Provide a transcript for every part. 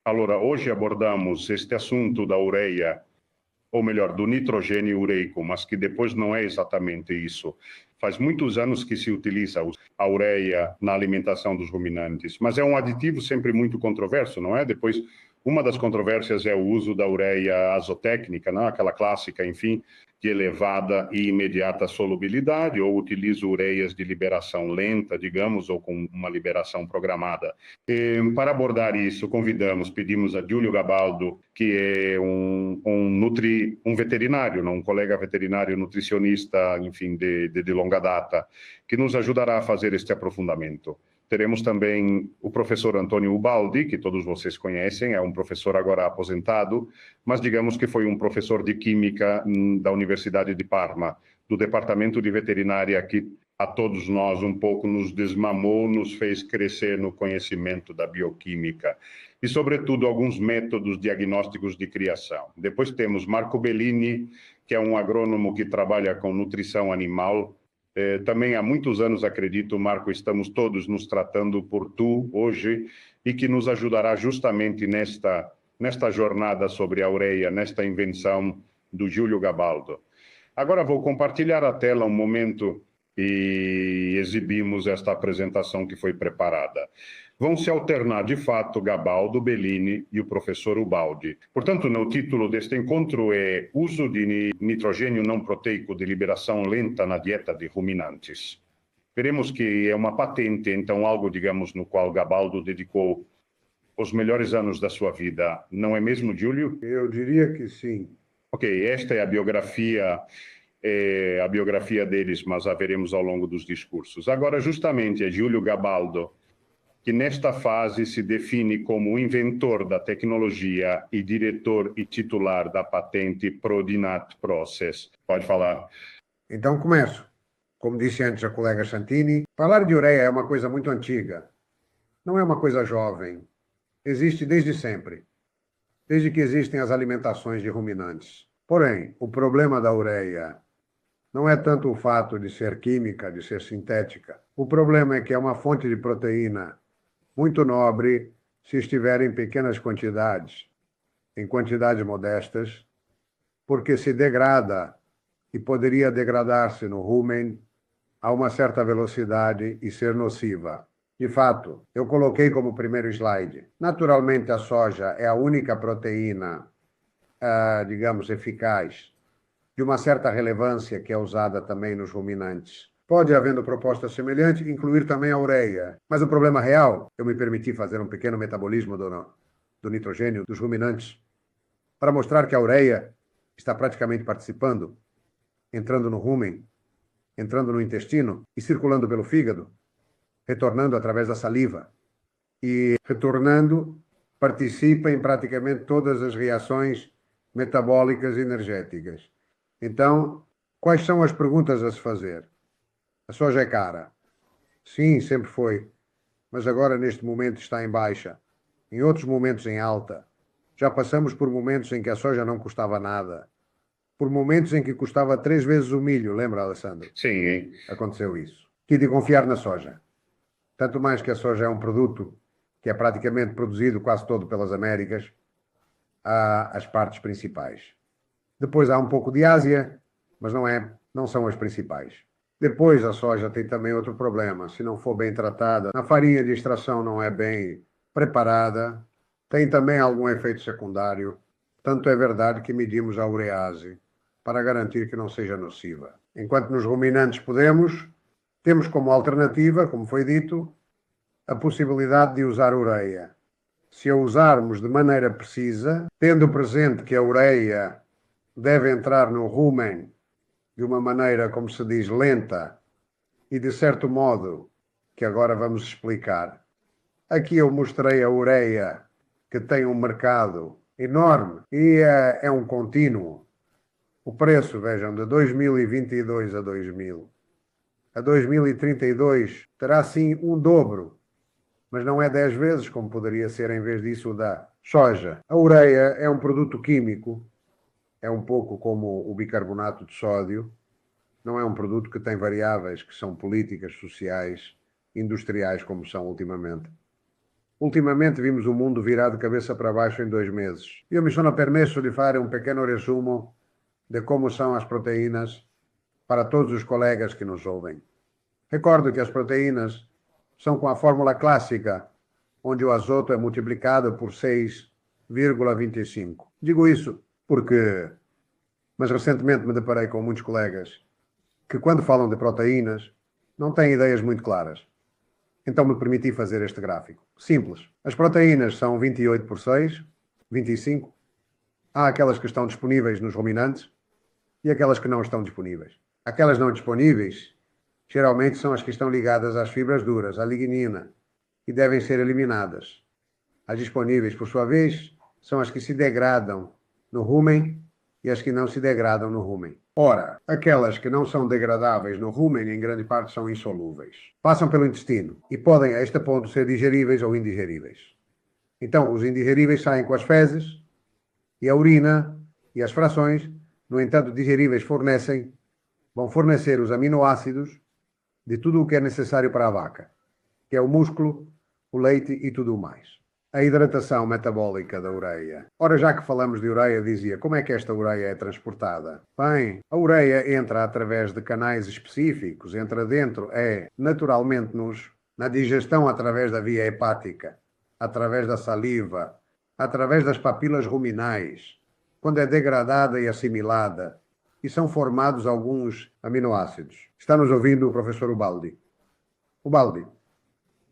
Allora, hoje abordamos este assunto da ureia, ou melhor, do nitrogênio ureico, mas que depois não é exatamente isso. Faz muitos anos que se utiliza a ureia na alimentação dos ruminantes, mas é um aditivo sempre muito controverso, não é? Depois, uma das controvérsias é o uso da ureia azotécnica, não? Aquela clássica, enfim, de elevada e imediata solubilidade, ou utilizo ureias de liberação lenta, digamos, ou com uma liberação programada. Para abordar isso, pedimos a Júlio Gabaldo, que é um veterinário, não? Um colega veterinário nutricionista, enfim, de longa data, que nos ajudará a fazer este aprofundamento. Teremos também o professor Antônio Ubaldi, que todos vocês conhecem, é um professor agora aposentado, mas digamos que foi um professor de Química da Universidade de Parma, do Departamento de Veterinária, que a todos nós um pouco nos desmamou, nos fez crescer no conhecimento da bioquímica e, sobretudo, alguns métodos diagnósticos de criação. Depois temos Marco Bellini, que é um agrônomo que trabalha com nutrição animal. Também há muitos anos, acredito, Marco, estamos todos nos tratando por tu hoje e que nos ajudará justamente nesta jornada sobre a ureia, nesta invenção do Júlio Gabaldo. Agora vou compartilhar a tela um momento e exibimos esta apresentação que foi preparada. Vão se alternar, de fato, Gabaldo, Bellini e o professor Ubaldi. Portanto, no título deste encontro é Uso de nitrogênio não proteico de liberação lenta na dieta de ruminantes. Veremos que é uma patente, então algo, digamos, no qual Gabaldo dedicou os melhores anos da sua vida. Não é mesmo, Júlio? Eu diria que sim. Ok, esta é a biografia deles, mas a veremos ao longo dos discursos. Agora, justamente, é Júlio Gabaldo que nesta fase se define como o inventor da tecnologia e diretor e titular da patente Prodinat Process. Pode falar. Então começo. Como disse antes a colega Santini, falar de ureia é uma coisa muito antiga. Não é uma coisa jovem. Existe desde sempre. Desde que existem as alimentações de ruminantes. Porém, o problema da ureia não é tanto o fato de ser química, de ser sintética. O problema é que é uma fonte de proteína muito nobre se estiver em pequenas quantidades, em quantidades modestas, porque se degrada e poderia degradar-se no rumen a uma certa velocidade e ser nociva. De fato, eu coloquei como primeiro slide. Naturalmente, a soja é a única proteína, digamos, eficaz, de uma certa relevância que é usada também nos ruminantes. Pode, havendo proposta semelhante, incluir também a ureia. Mas o problema real, eu me permiti fazer um pequeno metabolismo do nitrogênio dos ruminantes para mostrar que a ureia está praticamente participando, entrando no rumen, entrando no intestino e circulando pelo fígado, retornando através da saliva. E retornando, participa em praticamente todas as reações metabólicas e energéticas. Então, quais são as perguntas a se fazer? A soja é cara. Sim, sempre foi. Mas agora, neste momento, está em baixa. Em outros momentos, em alta. Já passamos por momentos em que a soja não custava nada. Por momentos em que custava 3 vezes o milho. Lembra, Alessandro? Sim, hein? Aconteceu isso. Que de confiar na soja. Tanto mais que a soja é um produto que é praticamente produzido quase todo pelas Américas, há as partes principais. Depois há um pouco de Ásia, mas não são as principais. Depois, a soja tem também outro problema. Se não for bem tratada, a farinha de extração não é bem preparada, tem também algum efeito secundário. Tanto é verdade que medimos a urease para garantir que não seja nociva. Enquanto nos ruminantes temos como alternativa, como foi dito, a possibilidade de usar ureia. Se a usarmos de maneira precisa, tendo presente que a ureia deve entrar no rumen de uma maneira, como se diz, lenta e de certo modo, que agora vamos explicar. Aqui eu mostrei a ureia, que tem um mercado enorme e é um contínuo. O preço, vejam, de 2022 a 2032 terá sim um dobro, mas não é 10 vezes como poderia ser em vez disso o da soja. A ureia é um produto químico, é um pouco como o bicarbonato de sódio, não é um produto que tem variáveis que são políticas, sociais, industriais, como são ultimamente. Ultimamente vimos o mundo virar de cabeça para baixo em 2 meses. Io mi sono permesso di fare un pequeno resumo de como são as proteínas para todos os colegas que nos ouvem. Recordo que as proteínas são com a fórmula clássica, onde o azoto é multiplicado por 6,25. Digo isso porque, mas recentemente me deparei com muitos colegas que, quando falam de proteínas, não têm ideias muito claras. Então me permiti fazer este gráfico. Simples. As proteínas são 28 por 6, 25. Há aquelas que estão disponíveis nos ruminantes e aquelas que não estão disponíveis. Aquelas não disponíveis, geralmente, são as que estão ligadas às fibras duras, à lignina, e devem ser eliminadas. As disponíveis, por sua vez, são as que se degradam no rumen e as que não se degradam no rumen. Ora, aquelas que não são degradáveis no rumen, em grande parte, são insolúveis. Passam pelo intestino e podem, a este ponto, ser digeríveis ou indigeríveis. Então, os indigeríveis saem com as fezes e a urina e as frações, no entanto, digeríveis vão fornecer os aminoácidos de tudo o que é necessário para a vaca, que é o músculo, o leite e tudo o mais. A hidratação metabólica da ureia. Ora, já que falamos de ureia, dizia, como é que esta ureia é transportada? Bem, a ureia entra através de canais específicos, entra dentro, naturalmente na digestão através da via hepática, através da saliva, através das papilas ruminais, quando é degradada e assimilada, e são formados alguns aminoácidos. Está nos ouvindo o professor Ubaldi. Ubaldi,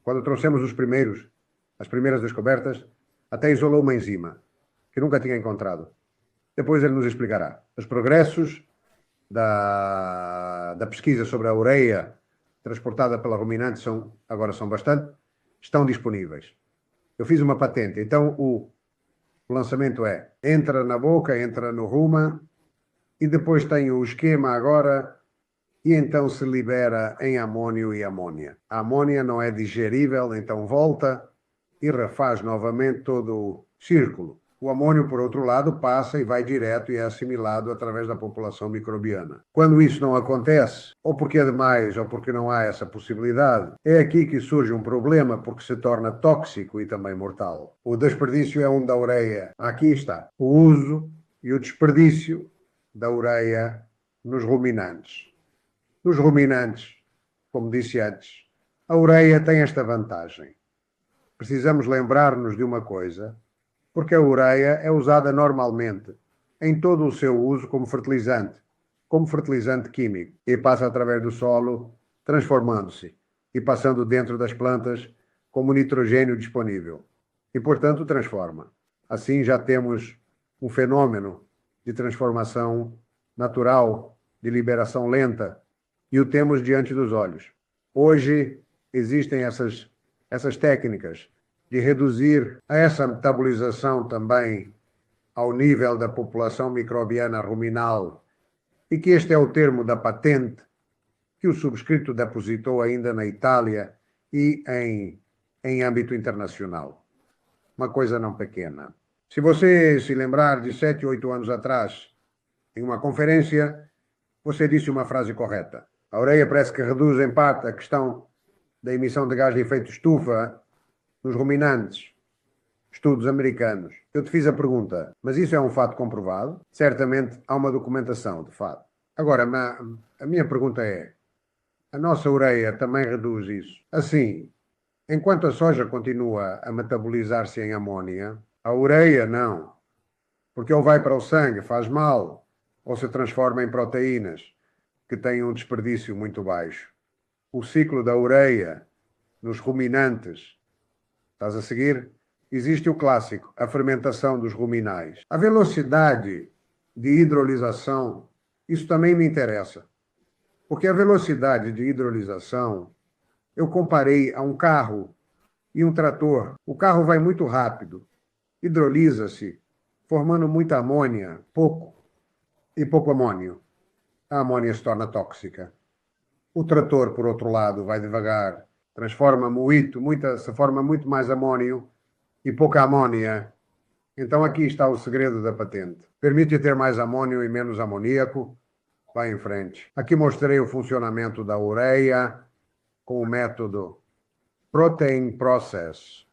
quando trouxemos as primeiras descobertas, até isolou uma enzima que nunca tinha encontrado. Depois ele nos explicará. Os progressos da pesquisa sobre a ureia transportada pela ruminante agora são bastante, estão disponíveis. Eu fiz uma patente, então o lançamento entra na boca, entra no rumen, e depois tem o esquema agora, e então se libera em amônio e amônia. A amônia não é digerível, então volta e refaz novamente todo o círculo. O amônio, por outro lado, passa e vai direto e é assimilado através da população microbiana. Quando isso não acontece, ou porque é demais, ou porque não há essa possibilidade, é aqui que surge um problema, porque se torna tóxico e também mortal. O desperdício é da ureia. Aqui está. O uso e o desperdício da ureia nos ruminantes. Nos ruminantes, como disse antes, a ureia tem esta vantagem. Precisamos lembrar-nos de uma coisa, porque a ureia é usada normalmente em todo o seu uso como fertilizante químico, e passa através do solo, transformando-se e passando dentro das plantas como nitrogênio disponível. E, portanto, transforma. Assim já temos um fenômeno de transformação natural, de liberação lenta, e o temos diante dos olhos. Hoje existem essas técnicas de reduzir essa metabolização também ao nível da população microbiana ruminal, e que este é o termo da patente que o subscrito depositou ainda na Itália e em âmbito internacional. Uma coisa não pequena. Se você se lembrar de 7, 8 anos atrás, em uma conferência, você disse uma frase correta. A ureia parece que reduz em parte a questão da emissão de gás de efeito estufa nos ruminantes. Estudos americanos. Eu te fiz a pergunta, mas isso é um fato comprovado? Certamente há uma documentação de fato. Agora, a minha pergunta é, a nossa ureia também reduz isso? Assim, enquanto a soja continua a metabolizar-se em amônia, a ureia não, porque ou vai para o sangue, faz mal, ou se transforma em proteínas, que têm um desperdício muito baixo. O ciclo da ureia nos ruminantes, estás a seguir? Existe o clássico, a fermentação dos ruminais. A velocidade de hidrolisação, isso também me interessa, porque a velocidade de hidrolisação, eu comparei a um carro e um trator. O carro vai muito rápido, hidrolisa-se, formando muita amônia, pouco amônio. A amônia se torna tóxica. O trator, por outro lado, vai devagar, se forma muito mais amônio e pouca amônia. Então aqui está o segredo da patente. Permite ter mais amônio e menos amoníaco, Vai em frente. Aqui mostrei o funcionamento da ureia com o método Protein Process.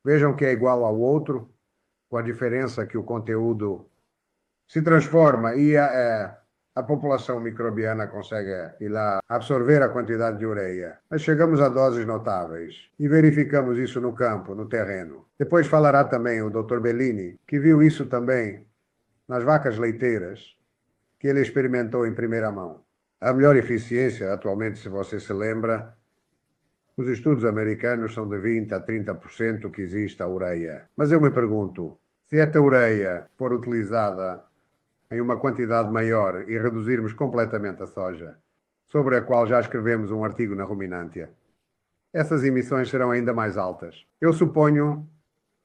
Vejam que é igual ao outro, com a diferença que o conteúdo se transforma e a população microbiana consegue ir lá absorver a quantidade de ureia. Mas chegamos a doses notáveis e verificamos isso no campo, no terreno. Depois falará também o Dr. Bellini, que viu isso também nas vacas leiteiras, que ele experimentou em primeira mão. A melhor eficiência, atualmente, se você se lembra, os estudos americanos são de 20% a 30% que existe a ureia. Mas eu me pergunto, se esta ureia for utilizada em uma quantidade maior e reduzirmos completamente a soja, sobre a qual já escrevemos um artigo na Ruminantia, essas emissões serão ainda mais altas. Eu suponho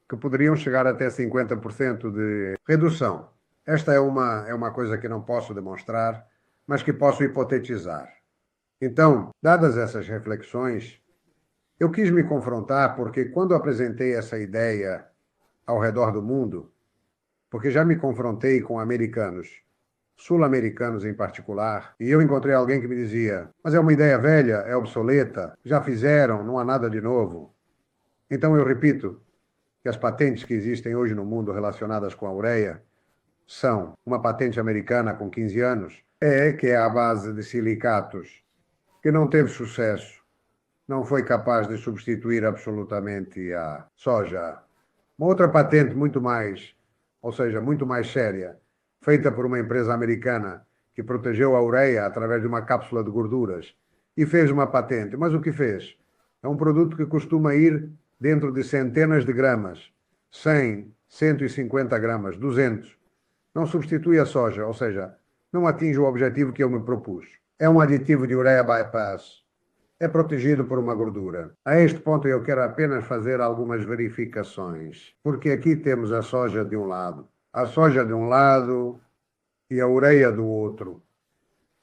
que poderiam chegar até 50% de redução. Esta é uma coisa que não posso demonstrar, mas que posso hipotetizar. Então, dadas essas reflexões, eu quis me confrontar porque quando apresentei essa ideia ao redor do mundo, porque já me confrontei com americanos, sul-americanos em particular, e eu encontrei alguém que me dizia, mas é uma ideia velha, é obsoleta, já fizeram, não há nada de novo. Então eu repito que as patentes que existem hoje no mundo relacionadas com a ureia são uma patente americana com 15 anos, que é a base de silicatos, que não teve sucesso, não foi capaz de substituir absolutamente a soja. Uma outra patente muito mais, ou seja, muito mais séria, feita por uma empresa americana que protegeu a ureia através de uma cápsula de gorduras e fez uma patente. Mas o que fez? É um produto que costuma ir dentro de centenas de gramas, 100, 150 gramas, 200. Não substitui a soja, ou seja, não atinge o objetivo que eu me propus. É um aditivo de ureia bypass. É protegido por uma gordura. A este ponto eu quero apenas fazer algumas verificações, porque aqui temos a soja de um lado, a soja de um lado e a ureia do outro.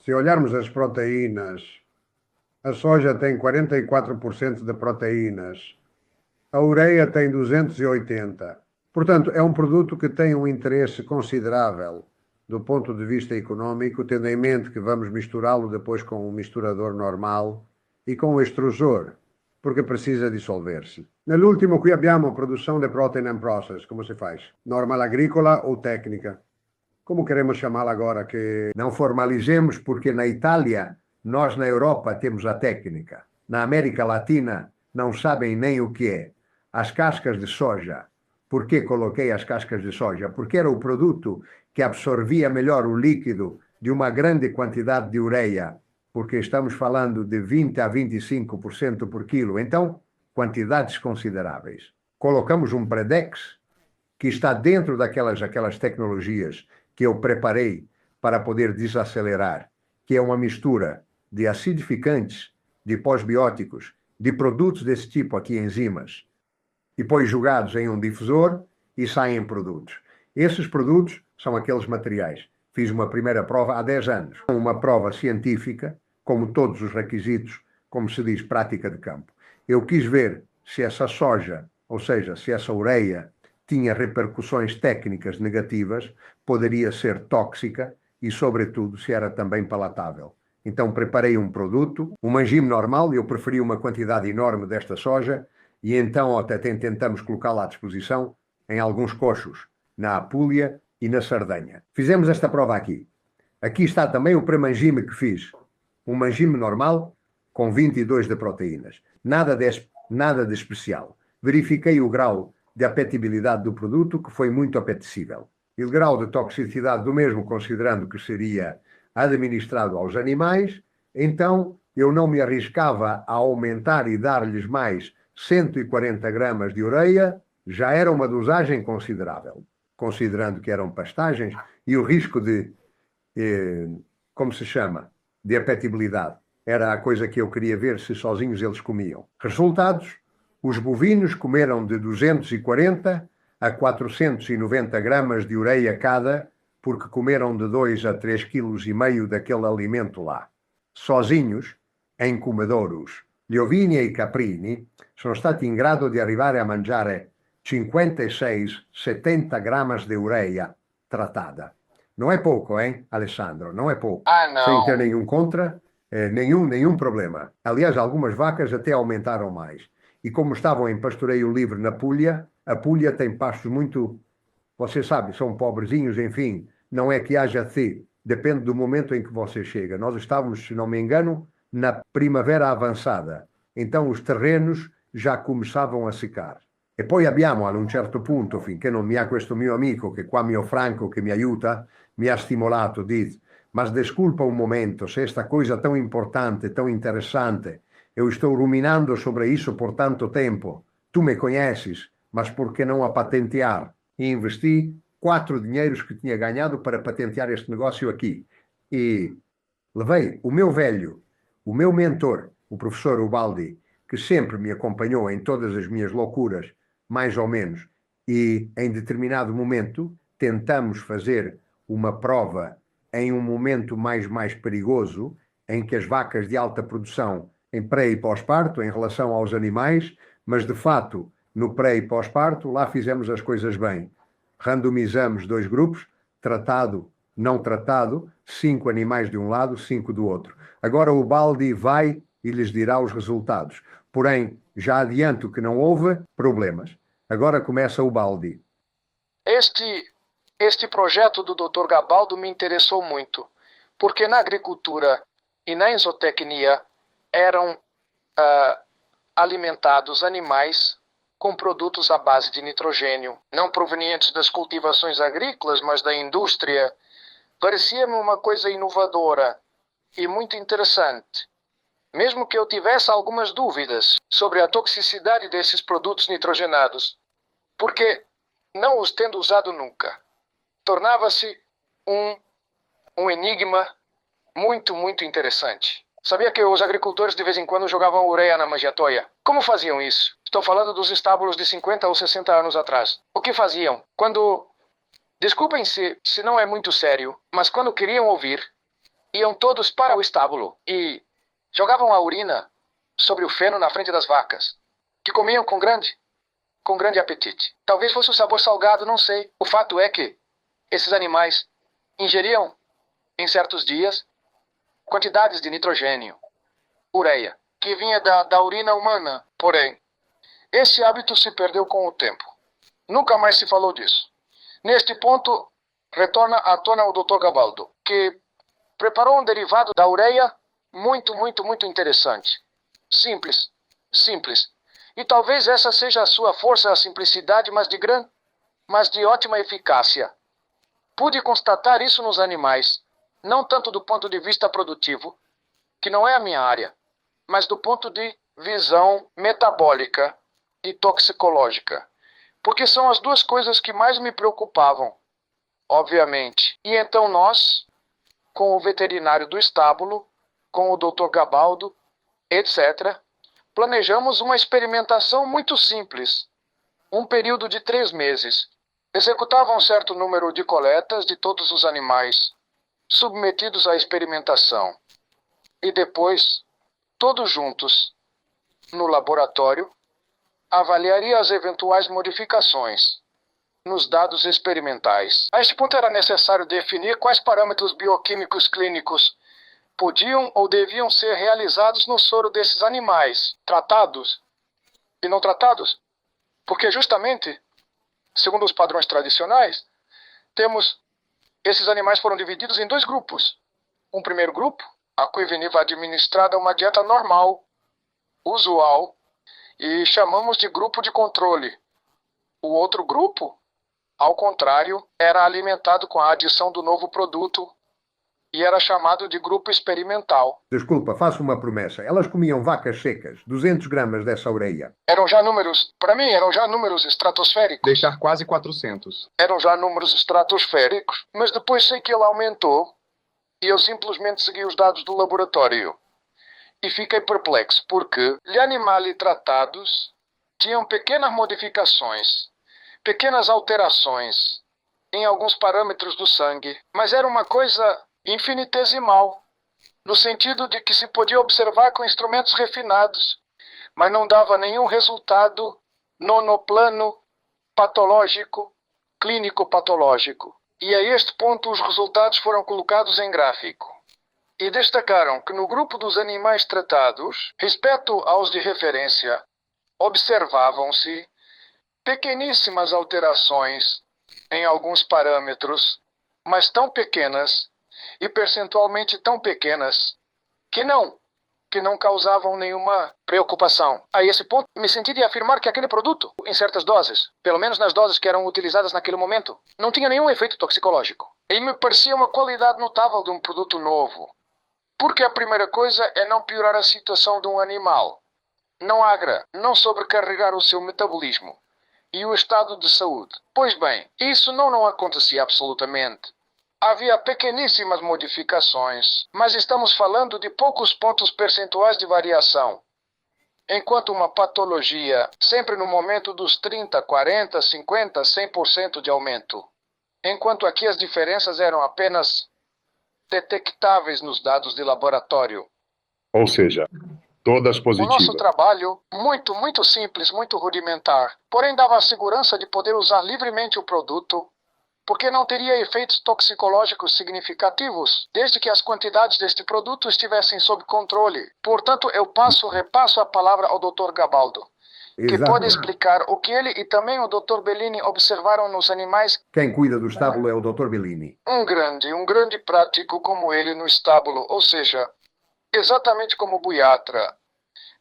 Se olharmos as proteínas, a soja tem 44% de proteínas, a ureia tem 280. Portanto, é um produto que tem um interesse considerável do ponto de vista econômico, tendo em mente que vamos misturá-lo depois com um misturador normal e com o extrusor, porque precisa dissolver-se. Nell'ultimo qui abbiamo a produção de protein and process, como se faz? Normal agrícola ou técnica? Como queremos chamá-la agora? Que não formalizemos, porque na Itália, nós na Europa temos a técnica. Na América Latina não sabem nem o que é. As cascas de soja. Por que coloquei as cascas de soja? Porque era o produto que absorvia melhor o líquido de uma grande quantidade de ureia, porque estamos falando de 20 a 25% por quilo. Então, quantidades consideráveis. Colocamos um Predex, que está dentro daquelas tecnologias que eu preparei para poder desacelerar, que é uma mistura de acidificantes, de pós-bióticos, de produtos desse tipo aqui, enzimas, e depois jogados em um difusor e saem produtos. Esses produtos são aqueles materiais. Fiz uma primeira prova há 10 anos. Uma prova científica, como todos os requisitos, como se diz, prática de campo. Eu quis ver se essa soja, ou seja, se essa ureia tinha repercussões técnicas negativas, poderia ser tóxica e, sobretudo, se era também palatável. Então preparei um produto, um mangime normal, eu preferi uma quantidade enorme desta soja, e então até tentamos colocá-la à disposição em alguns coxos, na Apulia e na Sardenha. Fizemos esta prova aqui. Aqui está também o pré-mangime que fiz. Um mangime normal com 22 de proteínas. Nada de especial. Verifiquei o grau de apetibilidade do produto, que foi muito apetecível. E o grau de toxicidade do mesmo, considerando que seria administrado aos animais, então eu não me arriscava a aumentar e dar-lhes mais 140 gramas de ureia, já era uma dosagem considerável, considerando que eram pastagens e o risco de, como se chama, de apetibilidade. Era a coisa que eu queria ver se sozinhos eles comiam. Resultados, os bovinos comeram de 240 a 490 gramas de ureia cada, porque comeram de 2 a 3,5 kg daquele alimento lá. Sozinhos, em comedouros, gli ovini e i caprini sono stati in grado di arrivare a mangiare 56-70 gramas di ureia trattata. Não é pouco, hein, Alessandro? Não é pouco. Ah, Sem ter não. nenhum contra, nenhum problema. Aliás, algumas vacas até aumentaram mais. E como estavam em pastoreio livre na Puglia, a Puglia tem pastos muito, você sabe, são pobrezinhos, enfim, não é que haja depende do momento em que você chega. Nós estávamos, se não me engano, na primavera avançada, então os terrenos já começavam a secar. E poi abbiamo ad un certo punto, finché non mi ha questo mio amico, che qua mio Franco, che mi aiuta, mi ha stimolato, diz, mas desculpa um momento, se esta coisa tão importante, tão interessante, eu estou ruminando sobre isso por tanto tempo, tu me conheces, mas por que não a patentear? E investi 4 dinheiros que tinha ganhado para patentear este negócio aqui. E levei o meu velho, o meu mentor, o professor Ubaldi, que sempre me acompanhou em todas as minhas loucuras, mais ou menos, e em determinado momento tentamos fazer uma prova em um momento mais perigoso, em que as vacas de alta produção, em pré e pós-parto, em relação aos animais, mas de fato, no pré e pós-parto, lá fizemos as coisas bem. Randomizamos 2 grupos, tratado, não tratado, 5 animais de um lado, 5 do outro. Agora o Baldi vai e lhes dirá os resultados. Porém, já adianto que não houve problemas. Agora começa o Baldi. Este projeto do Dr. Gabaldo me interessou muito, porque na agricultura e na zootecnia eram alimentados animais com produtos à base de nitrogênio, não provenientes das cultivações agrícolas, mas da indústria. Parecia-me uma coisa inovadora e muito interessante, mesmo que eu tivesse algumas dúvidas sobre a toxicidade desses produtos nitrogenados, porque, não os tendo usado nunca, tornava-se um enigma muito interessante. Sabia que os agricultores de vez em quando jogavam ureia na manjedoia? Como faziam isso? Estou falando dos estábulos de 50 ou 60 anos atrás. O que faziam? Desculpem se não é muito sério, mas quando queriam ouvir, iam todos para o estábulo e jogavam a urina sobre o feno na frente das vacas, que comiam com grande apetite. Talvez fosse o sabor salgado, não sei. O fato é que esses animais ingeriam, em certos dias, quantidades de nitrogênio, ureia, que vinha da urina humana. Porém, esse hábito se perdeu com o tempo. Nunca mais se falou disso. Neste ponto, retorna à tona o Dr. Gabaldo, que preparou um derivado da ureia muito interessante. Simples. E talvez essa seja a sua força, a simplicidade, mas de ótima eficácia. Pude constatar isso nos animais, não tanto do ponto de vista produtivo, que não é a minha área, mas do ponto de visão metabólica e toxicológica, porque são as duas coisas que mais me preocupavam, obviamente. E então nós, com o veterinário do estábulo, com o Dr. Gabaldo, etc., planejamos uma experimentação muito simples, um período de 3 meses. Executava um certo número de coletas de todos os animais submetidos à experimentação. E depois, todos juntos, no laboratório, avaliaria as eventuais modificações nos dados experimentais. A este ponto era necessário definir quais parâmetros bioquímicos clínicos podiam ou deviam ser realizados no soro desses animais, tratados e não tratados, porque justamente, segundo os padrões tradicionais, esses animais foram divididos em 2 grupos. Um primeiro grupo, a cui veniva administrada uma dieta normal, usual, e chamamos de grupo de controle. O outro grupo, ao contrário, era alimentado com a adição do novo produto e era chamado de grupo experimental. Desculpa, faço uma promessa. Elas comiam vacas secas, 200 gramas dessa ureia. Para mim, eram já números estratosféricos. Deixar quase 400. Eram já números estratosféricos, mas depois sei que ele aumentou e eu simplesmente segui os dados do laboratório. E fiquei perplexo, porque os animais tratados tinham pequenas modificações, pequenas alterações em alguns parâmetros do sangue, mas era uma coisa infinitesimal, no sentido de que se podia observar com instrumentos refinados, mas não dava nenhum resultado nonoplano patológico, clínico patológico. E a este ponto os resultados foram colocados em gráfico. E destacaram que no grupo dos animais tratados, respeito aos de referência, observavam-se pequeníssimas alterações em alguns parâmetros, mas tão pequenas e percentualmente tão pequenas que não causavam nenhuma preocupação. A esse ponto, me senti de afirmar que aquele produto, em certas doses, pelo menos nas doses que eram utilizadas naquele momento, não tinha nenhum efeito toxicológico. E me parecia uma qualidade notável de um produto novo. Porque a primeira coisa é não piorar a situação de um animal. Não sobrecarregar o seu metabolismo e o estado de saúde. Pois bem, isso não acontecia absolutamente. Havia pequeníssimas modificações, mas estamos falando de poucos pontos percentuais de variação. Enquanto uma patologia, sempre no momento dos 30, 40, 50, 100% de aumento. Enquanto aqui as diferenças eram apenas detectáveis nos dados de laboratório. Ou seja, todas O positivas. nosso trabalho, muito simples, muito rudimentar, porém dava a segurança de poder usar livremente o produto, porque não teria efeitos toxicológicos significativos, desde que as quantidades deste produto estivessem sob controle. Portanto, eu repasso a palavra ao Dr. Gabaldo, que pode explicar o que ele e também o Dr. Bellini observaram nos animais. Quem cuida do estábulo é o Dr. Bellini. Um grande prático como ele no estábulo, ou seja, exatamente como Buiatra,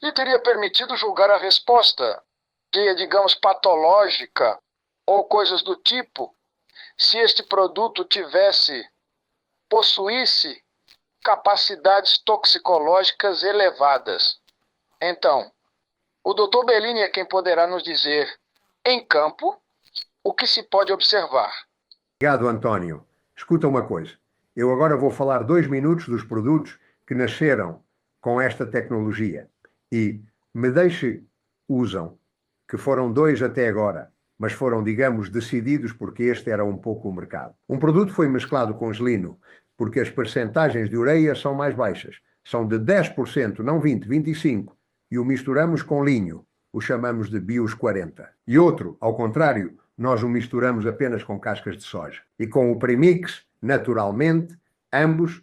lhe teria permitido julgar a resposta, que é, digamos, patológica, ou coisas do tipo, se este produto possuísse capacidades toxicológicas elevadas. Então, o Dr. Bellini é quem poderá nos dizer, em campo, o que se pode observar. Obrigado, António. Escuta uma coisa. Eu agora vou falar 2 minutos dos produtos que nasceram com esta tecnologia. E me deixe, usam, que foram 2 até agora, mas foram, digamos, decididos porque este era um pouco o mercado. Um produto foi mesclado com gelino, porque as percentagens de ureia são mais baixas. São de 10%, não 20%, 25%. E o misturamos com linho, o chamamos de Bios 40. E outro, ao contrário, nós o misturamos apenas com cascas de soja. E com o premix, naturalmente, ambos,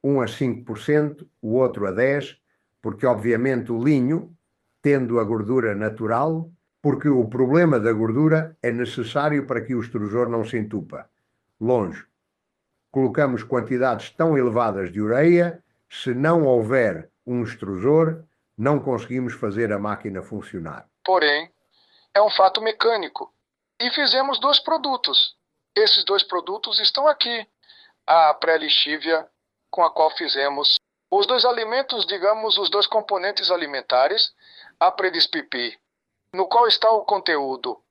um a 5%, o outro a 10%, porque obviamente o linho, tendo a gordura natural, porque o problema da gordura é necessário para que o extrusor não se entupa. Longe. Colocamos quantidades tão elevadas de ureia, se não houver um extrusor, não conseguimos fazer a máquina funcionar. Porém, é um fato mecânico. E fizemos 2 produtos. Esses 2 produtos estão aqui. A pré-lixívia, com a qual fizemos os 2 alimentos, digamos, os 2 componentes alimentares, a Predispipi, no qual está o conteúdo,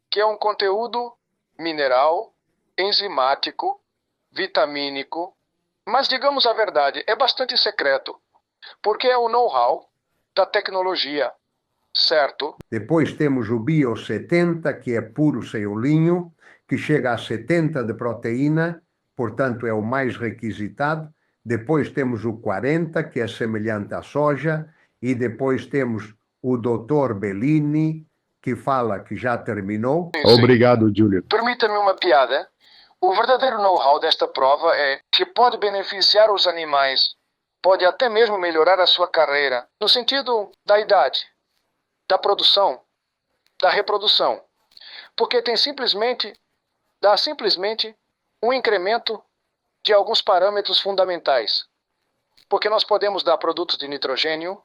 que é um conteúdo mineral, enzimático, vitamínico, mas digamos a verdade, é bastante secreto, porque é o know-how da tecnologia, certo? Depois temos o Bio 70, que é puro sem o linho, que chega a 70 de proteína, portanto é o mais requisitado. Depois temos o 40, que é semelhante à soja, e depois temos o Dr. Bellini, que fala que já terminou. Sim. Obrigado, Júlio. Permita-me uma piada. O verdadeiro know-how desta prova é que pode beneficiar os animais, pode até mesmo melhorar a sua carreira, no sentido da idade, da produção, da reprodução, porque dá simplesmente um incremento de alguns parâmetros fundamentais, porque nós podemos dar produtos de nitrogênio,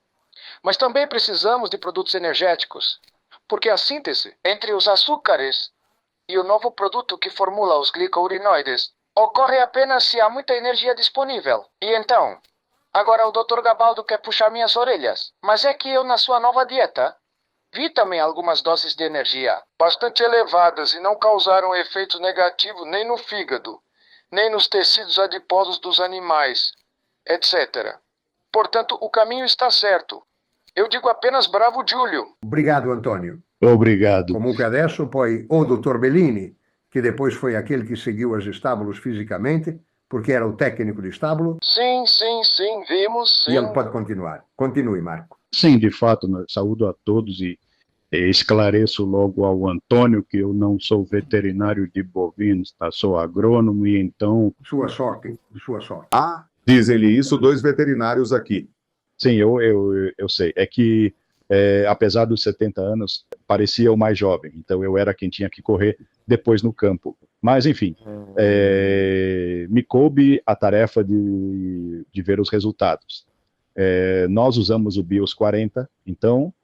mas também precisamos de produtos energéticos, porque a síntese entre os açúcares e o novo produto que formula os glicourinoides ocorre apenas se há muita energia disponível. E então, agora o Dr. Gabaldo quer puxar minhas orelhas, mas é que eu, na sua nova dieta, vi também algumas doses de energia bastante elevadas e não causaram efeitos negativos nem no fígado, nem nos tecidos adiposos dos animais, etc. Portanto, o caminho está certo. Eu digo apenas bravo, Giulio. Obrigado, António. Obrigado. Comunque adesso poi o Dr. Bellini, que depois foi aquele que seguiu os estábulos fisicamente, porque era o técnico de estábulo. Sim, vimos, sim. E ele pode continuar. Continue, Marco. Sim, de fato, né? Saúdo a todos e Esclareço logo ao Antônio que eu não sou veterinário de bovinos, tá? Sou agrônomo e então... Sua sorte, sua sorte. Ah, dizem-lhe isso dois veterinários aqui. Sim, eu sei. É que, apesar dos 70 anos, parecia o mais jovem. Então, eu era quem tinha que correr depois no campo. Mas, enfim, me coube a tarefa de ver os resultados. Nós usamos o BIOS 40, então...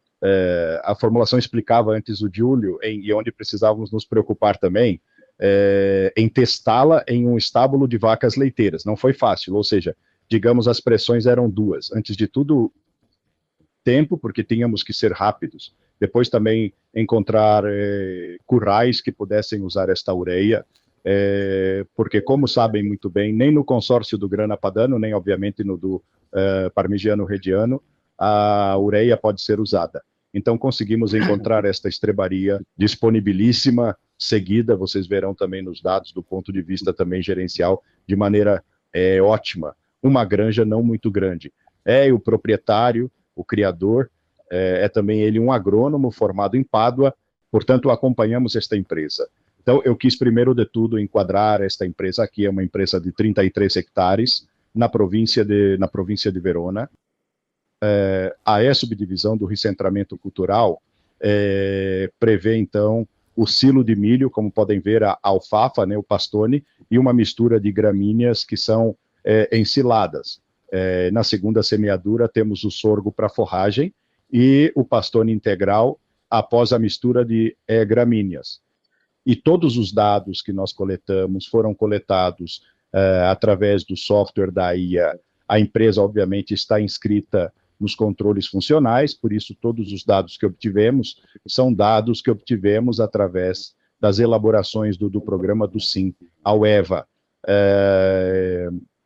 a formulação explicava antes o Júlio, e onde precisávamos nos preocupar também, em testá-la em um estábulo de vacas leiteiras. Não foi fácil, ou seja, digamos, as pressões eram duas. Antes de tudo, tempo, porque tínhamos que ser rápidos. Depois também encontrar currais que pudessem usar esta ureia, porque, como sabem muito bem, nem no consórcio do Grana Padano, nem, obviamente, no do Parmigiano Reggiano, a ureia pode ser usada. Então, conseguimos encontrar esta estrebaria disponibilíssima, seguida, vocês verão também nos dados, do ponto de vista também gerencial, de maneira ótima. Uma granja não muito grande. O proprietário, o criador, é também ele um agrônomo formado em Pádua, portanto, acompanhamos esta empresa. Então, eu quis, primeiro de tudo, enquadrar esta empresa aqui, é uma empresa de 33 hectares, na província de Verona. A subdivisão do recentramento cultural prevê, então, o silo de milho, como podem ver, a alfafa, né, o pastone, e uma mistura de gramíneas que são ensiladas. Na segunda semeadura, temos o sorgo para forragem e o pastone integral após a mistura de gramíneas. E todos os dados que nós coletamos foram coletados através do software da IA. A empresa, obviamente, está inscrita nos controles funcionais, por isso todos os dados que obtivemos são dados que obtivemos através das elaborações do programa do SIM, ao EVA.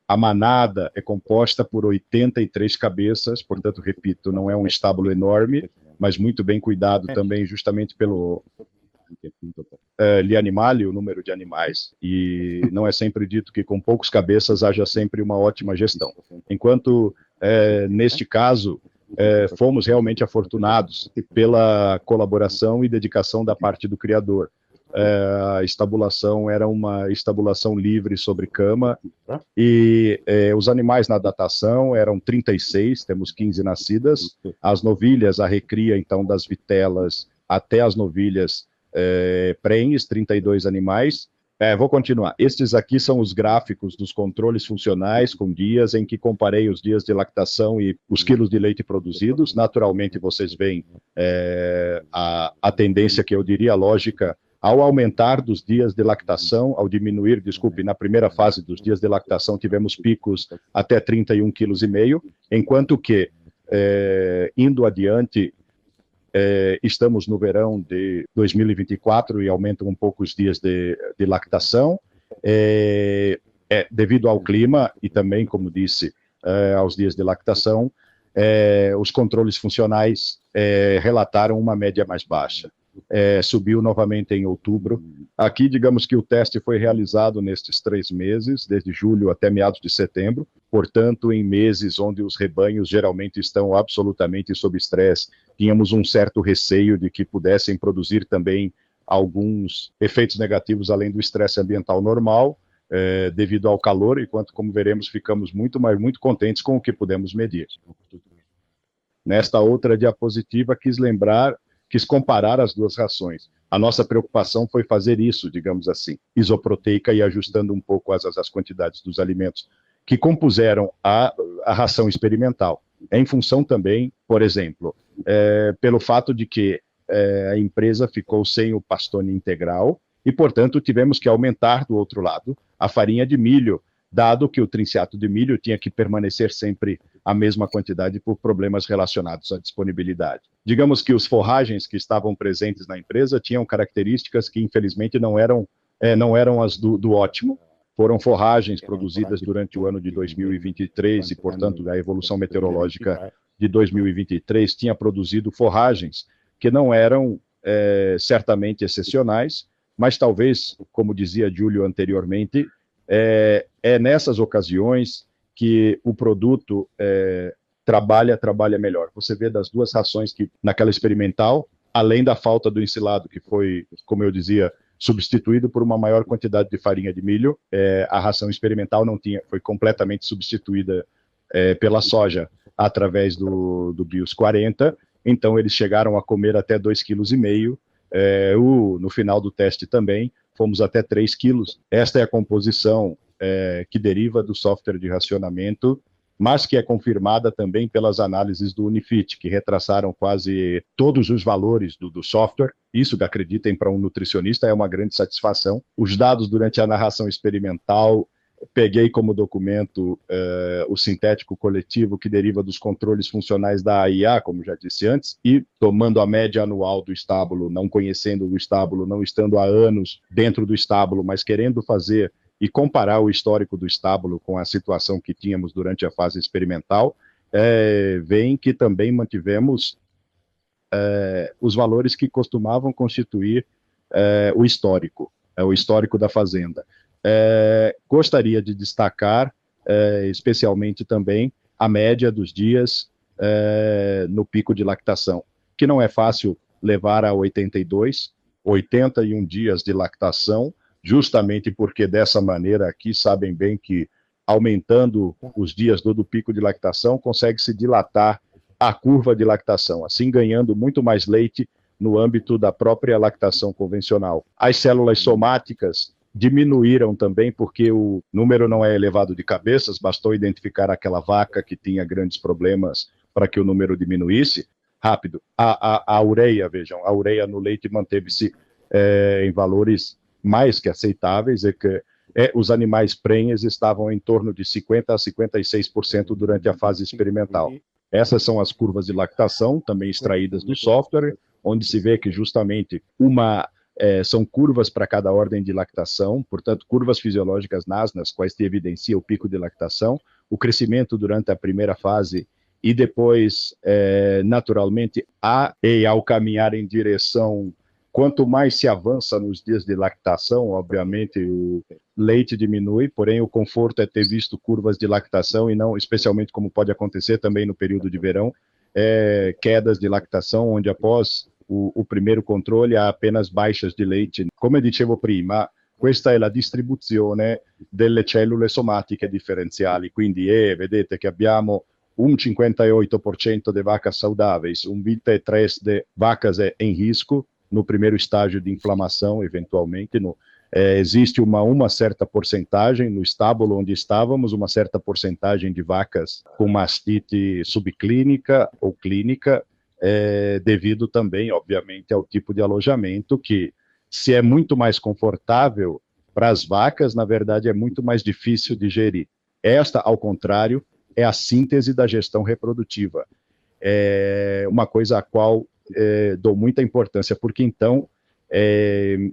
A manada é composta por 83 cabeças, portanto, repito, não é um estábulo enorme, mas muito bem cuidado também justamente pelo animale, o número de animais, e não é sempre dito que com poucos cabeças haja sempre uma ótima gestão. Enquanto, neste caso, fomos realmente afortunados pela colaboração e dedicação da parte do criador. A estabulação era uma estabulação livre sobre cama, e os animais na datação eram 36, temos 15 nascidas, as novilhas, a recria, então, das vitelas até as novilhas prenhes, 32 animais. Vou continuar. Estes aqui são os gráficos dos controles funcionais com dias em que comparei os dias de lactação e os quilos de leite produzidos. Naturalmente, vocês veem a tendência, que eu diria lógica, ao aumentar dos dias de lactação, ao diminuir, desculpe, na primeira fase dos dias de lactação tivemos picos até 31,5 kg, enquanto que, indo adiante, estamos no verão de 2024 e aumentam um pouco os dias de lactação, devido ao clima e também, como disse, aos dias de lactação, os controles funcionais relataram uma média mais baixa. Subiu novamente em outubro. Aqui, digamos que o teste foi realizado nestes 3 meses, desde julho até meados de setembro, portanto, em meses onde os rebanhos geralmente estão absolutamente sob estresse, tínhamos um certo receio de que pudessem produzir também alguns efeitos negativos além do estresse ambiental normal, devido ao calor, enquanto, como veremos, ficamos muito contentes com o que pudemos medir. Nesta outra diapositiva, quis comparar as duas rações. A nossa preocupação foi fazer isso, digamos assim, isoproteica, e ajustando um pouco as quantidades dos alimentos que compuseram a ração experimental. Em função também, por exemplo, pelo fato de que a empresa ficou sem o pastone integral e, portanto, tivemos que aumentar do outro lado a farinha de milho, dado que o trinciato de milho tinha que permanecer sempre a mesma quantidade por problemas relacionados à disponibilidade. Digamos que os forragens que estavam presentes na empresa tinham características que, infelizmente, não eram as do ótimo. Foram forragens produzidas durante o ano de 2023 e, portanto, a evolução meteorológica de 2023 tinha produzido forragens que não eram certamente excepcionais, mas talvez, como dizia Júlio anteriormente, nessas ocasiões que o produto trabalha melhor. Você vê das duas rações que naquela experimental, além da falta do ensilado, que foi, como eu dizia, substituído por uma maior quantidade de farinha de milho, a ração experimental não tinha, foi completamente substituída pela soja através do BIOS 40, então eles chegaram a comer até 2,5 kg, no final do teste também, fomos até 3 quilos. Esta é a composição que deriva do software de racionamento, mas que é confirmada também pelas análises do Unifit, que retraçaram quase todos os valores do software. Isso, acreditem, para um nutricionista é uma grande satisfação. Os dados durante a narração experimental, peguei como documento o sintético coletivo que deriva dos controles funcionais da AIA, como já disse antes, e tomando a média anual do estábulo, não conhecendo o estábulo, não estando há anos dentro do estábulo, mas querendo fazer e comparar o histórico do estábulo com a situação que tínhamos durante a fase experimental, veem que também mantivemos os valores que costumavam constituir o histórico da fazenda. Gostaria de destacar, especialmente também, a média dos dias no pico de lactação, que não é fácil levar a 82, 81 dias de lactação, justamente porque dessa maneira aqui sabem bem que aumentando os dias do pico de lactação consegue-se dilatar a curva de lactação, assim ganhando muito mais leite no âmbito da própria lactação convencional. As células somáticas diminuíram também porque o número não é elevado de cabeças, bastou identificar aquela vaca que tinha grandes problemas para que o número diminuísse. Rápido, a ureia, vejam, a ureia no leite manteve-se em valores mais que aceitáveis, que os animais prenhes estavam em torno de 50% a 56% durante a fase experimental. Essas são as curvas de lactação, também extraídas do software, onde se vê que justamente são curvas para cada ordem de lactação, portanto, curvas fisiológicas nas quais se evidencia o pico de lactação, o crescimento durante a primeira fase e depois, naturalmente, ao caminhar em direção. Quanto mais se avança nos dias de lactação, obviamente o leite diminui, porém o conforto é ter visto curvas de lactação e não, especialmente como pode acontecer também no período de verão, quedas de lactação, onde após o primeiro controle há apenas baixas di leite. Come dicevo prima, questa è la distribuzione delle cellule somatiche differenziali, quindi vedete che abbiamo un 58% de vacas saudáveis, un 23% de vacas em risco, no primeiro estágio de inflamação, eventualmente, existe uma certa porcentagem no estábulo onde estávamos, uma certa porcentagem de vacas com mastite subclínica ou clínica, devido também, obviamente, ao tipo de alojamento que, se é muito mais confortável para as vacas, na verdade é muito mais difícil de gerir. Esta, ao contrário, é a síntese da gestão reprodutiva. É uma coisa a qual dou muita importância, porque então,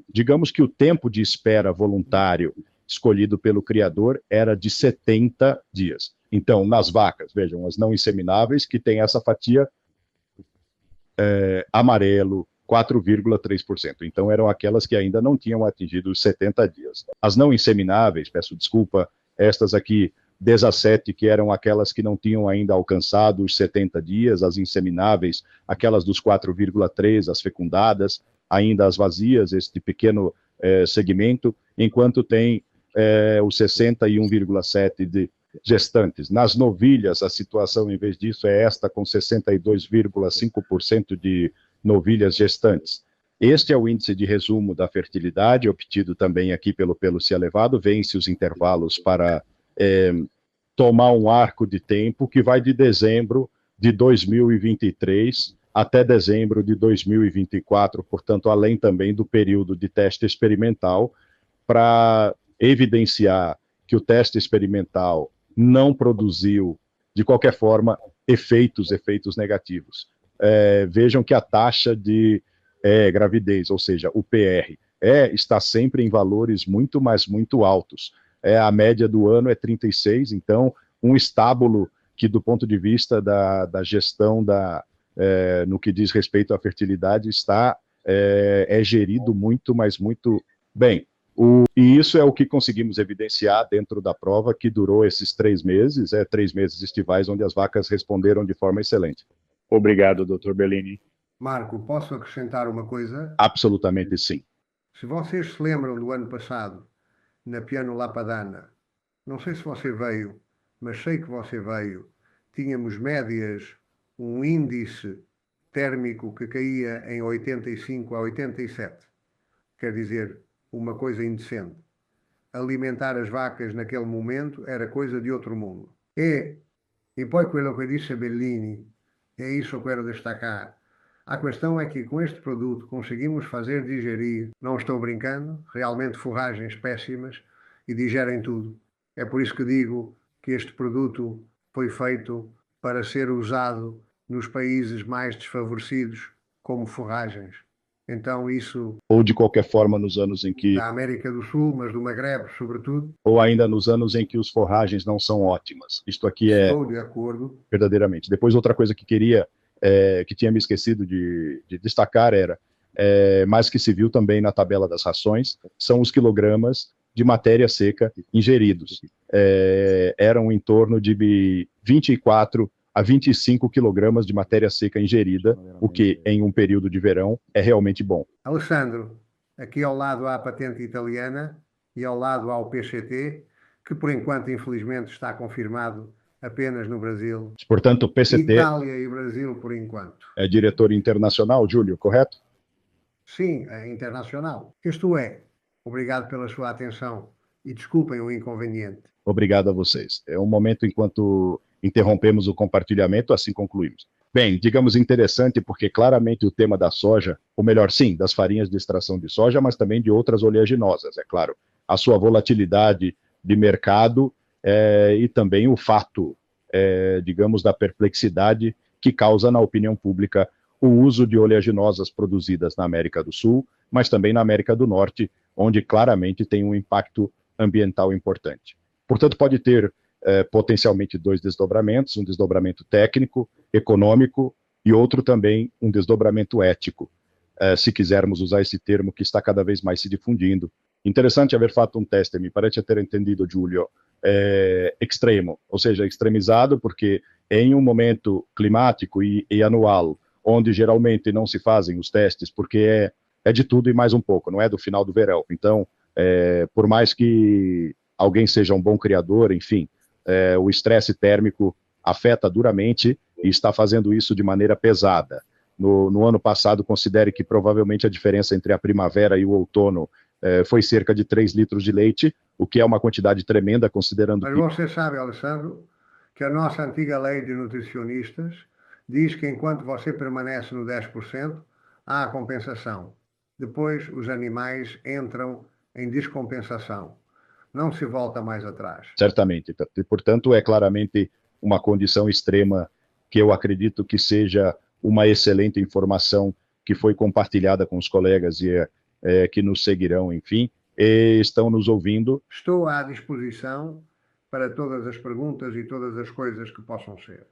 digamos que o tempo de espera voluntário escolhido pelo criador era de 70 dias. Então, nas vacas, vejam, as não insemináveis, que tem essa fatia amarelo, 4,3%. Então, eram aquelas que ainda não tinham atingido os 70 dias. As não insemináveis, peço desculpa, estas aqui, 17, que eram aquelas que não tinham ainda alcançado os 70 dias, as insemináveis, aquelas dos 4,3, as fecundadas, ainda as vazias, este pequeno segmento, enquanto tem os 61,7 de gestantes. Nas novilhas, a situação, em vez disso, é esta, com 62,5% de novilhas gestantes. Este é o índice de resumo da fertilidade, obtido também aqui pelo pelo-se elevado, vence os intervalos para tomar um arco de tempo que vai de dezembro de 2023 até dezembro de 2024, portanto, além também do período de teste experimental, para evidenciar que o teste experimental não produziu, de qualquer forma, efeitos negativos. Vejam que a taxa de gravidez, ou seja, o PR, está sempre em valores muito altos. A média do ano é 36, então um estábulo que, do ponto de vista da gestão no que diz respeito à fertilidade, é gerido muito bem. E isso é o que conseguimos evidenciar dentro da prova, que durou esses 3 meses, 3 meses estivais, onde as vacas responderam de forma excelente. Obrigado, Dr. Bellini. Marco, posso acrescentar uma coisa? Absolutamente sim. Se vocês se lembram do ano passado, na Piano Lapadana, não sei se você veio, mas sei que você veio, tínhamos médias, um índice térmico que caía em 85 a 87. Quer dizer, uma coisa indecente. Alimentar as vacas naquele momento era coisa de outro mundo. E poi quello che disse Bellini, e isso eu quero destacar, a questão é que com este produto conseguimos fazer digerir, não estou brincando, realmente forragens péssimas e digerem tudo. É por isso que digo que este produto foi feito para ser usado nos países mais desfavorecidos como forragens. Então isso Ou de qualquer forma nos anos em que, da América do Sul, mas do Maghreb sobretudo, ou ainda nos anos em que os forragens não são ótimas. Isto aqui é estou de acordo. verdadeiramente. Depois outra coisa que queria, que tinha me esquecido de destacar era, mas que se viu também na tabela das rações, são os quilogramas de matéria seca ingeridos. Eram em torno de 24 a 25 quilogramas de matéria seca ingerida, o que em um período de verão é realmente bom. Alessandro, aqui ao lado há a patente italiana e ao lado há o PCT, que por enquanto, infelizmente, está confirmado apenas no Brasil. Portanto, o PCT Itália e Brasil, por enquanto. é diretor internacional, Júlio, correto? Sim, é internacional. Isto é, obrigado pela sua atenção e desculpem o inconveniente. Obrigado a vocês. É um momento enquanto interrompemos o compartilhamento, assim concluímos. Bem, digamos interessante porque claramente o tema da soja, ou melhor, sim, das farinhas de extração de soja, mas também de outras oleaginosas, é claro. A sua volatilidade de mercado e também o fato, digamos, da perplexidade que causa na opinião pública o uso de oleaginosas produzidas na América do Sul, mas também na América do Norte, onde claramente tem um impacto ambiental importante. Portanto, pode ter potencialmente dois desdobramentos, um desdobramento técnico, econômico, e outro também um desdobramento ético, se quisermos usar esse termo que está cada vez mais se difundindo. Interessante haver feito um teste, me parece ter entendido, Giulio, extremo, ou seja, extremizado, porque em um momento climático e anual, onde geralmente não se fazem os testes, porque é de tudo e mais um pouco, não é do final do verão. Então, por mais que alguém seja um bom criador, enfim, o estresse térmico afeta duramente e está fazendo isso de maneira pesada. No ano passado, considere que provavelmente a diferença entre a primavera e o outono foi cerca de 3 litros de leite, o que é uma quantidade tremenda, considerando Mas que... você sabe, Alessandro, que a nossa antiga lei de nutricionistas diz que enquanto você permanece no 10%, há a compensação. Depois, os animais entram em descompensação. Não se volta mais atrás. Certamente. E, portanto, é claramente uma condição extrema que eu acredito que seja uma excelente informação que foi compartilhada com os colegas e que nos seguirão, enfim, e estão nos ouvindo. Estou à disposição para todas as perguntas e todas as coisas que possam ser.